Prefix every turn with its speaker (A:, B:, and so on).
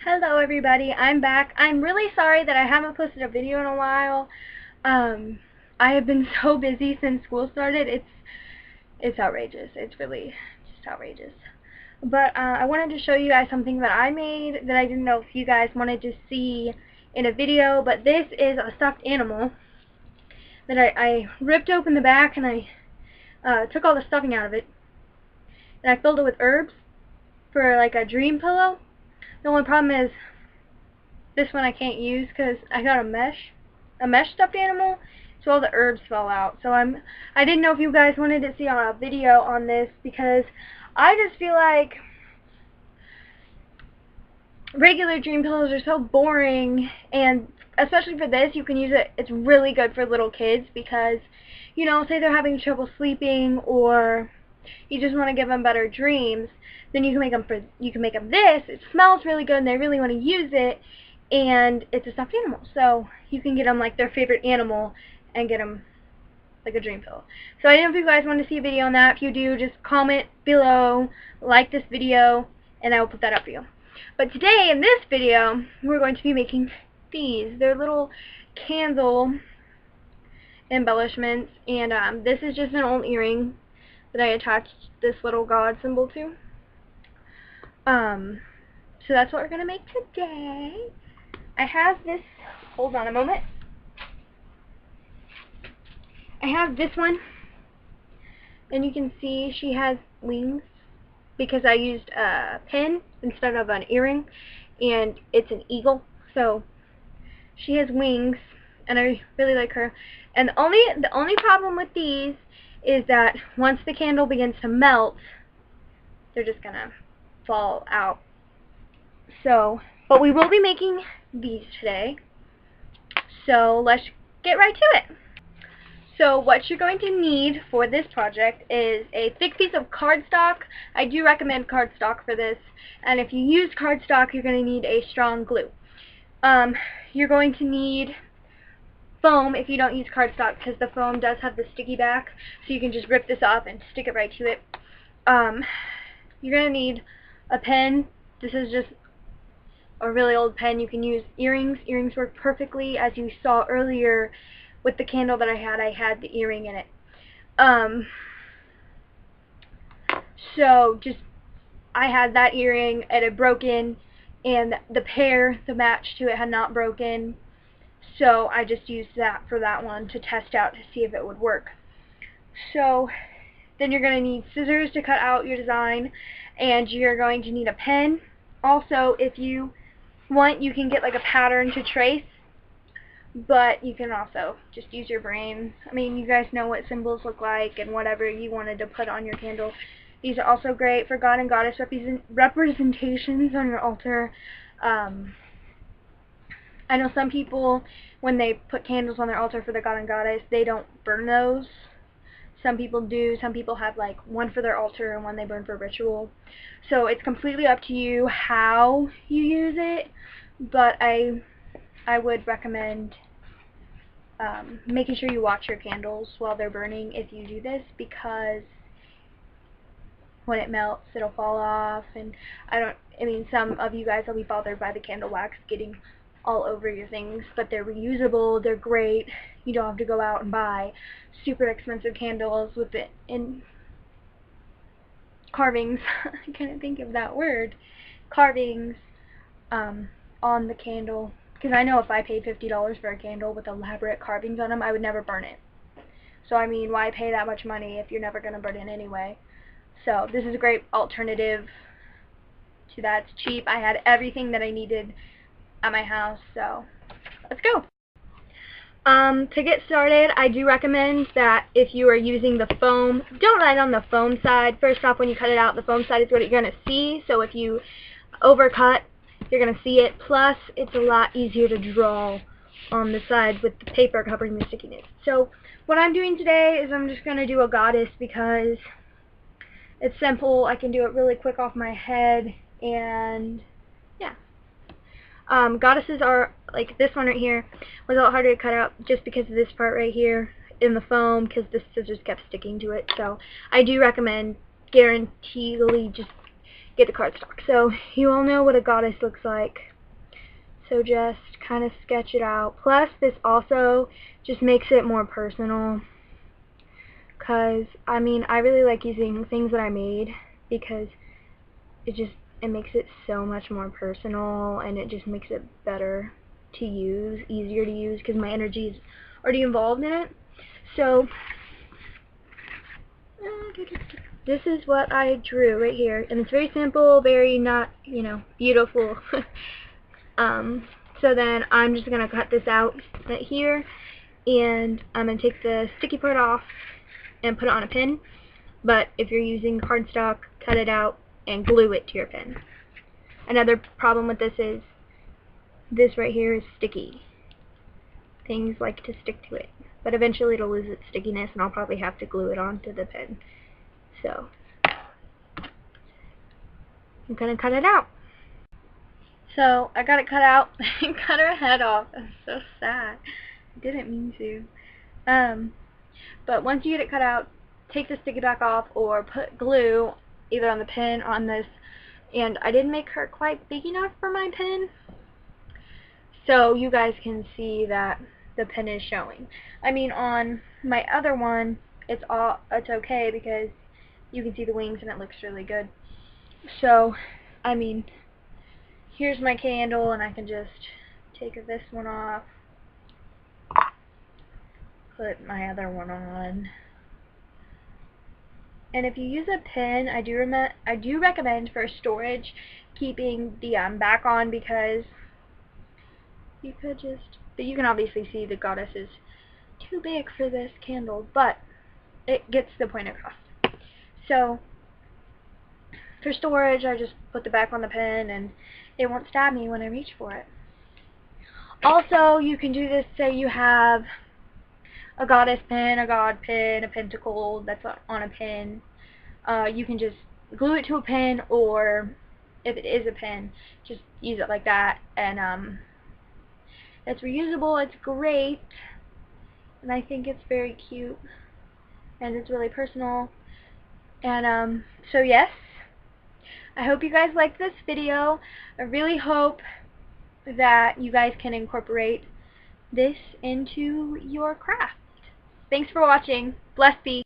A: Hello everybody, I'm back. I'm really sorry that I haven't posted a video in a while. I have been so busy since school started. It's outrageous. It's really just outrageous. But I wanted to show you guys something that I made that I didn't know if you guys wanted to see in a video, but this is a stuffed animal that I ripped open the back and I took all the stuffing out of it and I filled it with herbs for like a dream pillow. The only problem is this one I can't use because I got a mesh stuffed animal, so all the herbs fell out. So I didn't know if you guys wanted to see a video on this because I just feel like regular dream pillows are so boring, and especially for this, you can use it. It's really good for little kids because, you know, say they're having trouble sleeping or you just want to give them better dreams, then you can make them this. It smells really good and they really want to use it, and it's a stuffed animal, so you can get them like their favorite animal and get them like a dream pillow. So I don't know if you guys want to see a video on that. If you do, just comment below, like this video, and I will put that up for you. But today in this video, we're going to be making these. They're little candle embellishments, and this is just an old earring that I attached this little God symbol to. So that's what we're going to make today. I have this, hold on a moment. I have this one, and you can see she has wings because I used a pin instead of an earring, and it's an eagle, so she has wings, and I really like her. And the only problem with these is that once the candle begins to melt, they're just gonna fall out. So, but we will be making these today, so let's get right to it. So what you're going to need for this project is a thick piece of cardstock. I do recommend cardstock for this, and if you use cardstock, you're going to need a strong glue. You're going to need foam if you don't use cardstock, because the foam does have the sticky back, so you can just rip this off and stick it right to it. You're going to need a pen. This is just a really old pen. You can use earrings. Earrings work perfectly. As you saw earlier with the candle that I had the earring in it. So just, I had that earring, it had broken, and the match to it had not broken, so I just used that for that one to test out to see if it would work. So then you're going to need scissors to cut out your design, and you're going to need a pen. Also, if you want, you can get like a pattern to trace, but you can also just use your brain. I mean, you guys know what symbols look like and whatever you wanted to put on your candle. These are also great for God and Goddess representations on your altar. I know some people, when they put candles on their altar for the God and Goddess, they don't burn those. Some people do. Some people have like one for their altar and one they burn for ritual. So it's completely up to you how you use it, but I would recommend making sure you watch your candles while they're burning if you do this, because when it melts it'll fall off, and I mean, some of you guys will be bothered by the candle wax getting all over your things, but they're reusable, they're great. You don't have to go out and buy super expensive candles with it in carvings I couldn't think of that word, carvings on the candle, because I know if I paid $50 for a candle with elaborate carvings on them, I would never burn it. So I mean, why pay that much money if you're never going to burn it anyway? So this is a great alternative to that. It's cheap. I had everything that I needed at my house, so let's go. To get started, I do recommend that if you are using the foam, don't write on the foam side. First off, when you cut it out, the foam side is what you're going to see, so if you overcut, you're going to see it. Plus, it's a lot easier to draw on the side with the paper covering the stickiness. So what I'm doing today is I'm just going to do a goddess because it's simple. I can do it really quick off my head, and yeah. Goddesses are, like this one right here, was a lot harder to cut out just because of this part right here in the foam, because the scissors kept sticking to it. So I do recommend guaranteedly just get the cardstock. So you all know what a goddess looks like. So just kind of sketch it out. Plus, this also just makes it more personal. Because, I mean, I really like using things that I made because it makes it so much more personal, and it just makes it better to use, easier to use, because my energy is already involved in it. So, this is what I drew right here. And it's very simple, very not, you know, beautiful. So then I'm just going to cut this out right here, and I'm going to take the sticky part off and put it on a pin. But if you're using cardstock, cut it out and glue it to your pin. Another problem with this is this right here is sticky. Things like to stick to it. But eventually it'll lose its stickiness, and I'll probably have to glue it onto the pin. So I'm going to cut it out. So I got it cut out and cut her head off. I'm so sad. I didn't mean to. But once you get it cut out, take the sticky back off or put glue either on the pin or on this. And I didn't make her quite big enough for my pin, so you guys can see that the pin is showing. I mean, on my other one, it's okay because you can see the wings and it looks really good. So, I mean, here's my candle, and I can just take this one off, put my other one on. And if you use a pin, I do recommend for storage keeping the back on, because you can obviously see the goddess is too big for this candle, but it gets the point across. So for storage, I just put the back on the pin, and it won't stab me when I reach for it. Also, you can do this, say you have a goddess pin, a god pin, a pentacle that's on a pin. You can just glue it to a pin, or if it is a pin, just use it like that. And it's reusable, it's great, and I think it's very cute, and it's really personal. And so yes, I hope you guys liked this video. I really hope that you guys can incorporate this into your craft. Thanks for watching. Bless be.